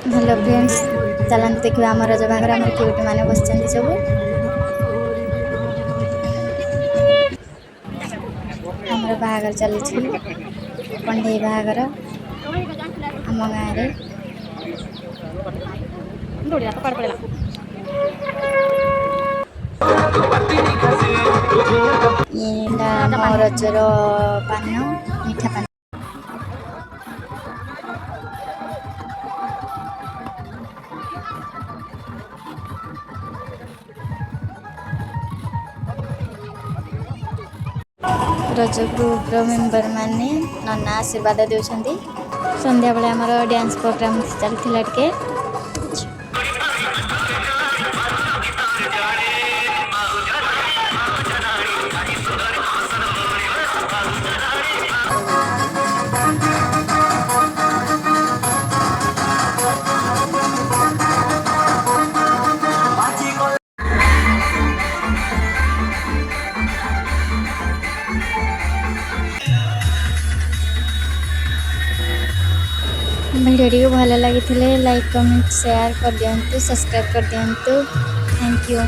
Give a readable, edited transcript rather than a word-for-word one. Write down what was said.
Hello friends, चलते देखिए आम रज बागर आम क्यूटी मैंने बस सब आमर बाहागर चली कंढे बाहागर आम गाँव ये मो रजर पान मीठा पान रज ग्रुप्र मेम्बर मैंने नना आशीर्वाद देउछंती। संध्या बेले आमर डांस प्रोग्राम चलथिला टिके वीडियो भल लगी लाइक कमेंट शेयर कर दिंतु सब्सक्राइब कर दिंतु। Thank you.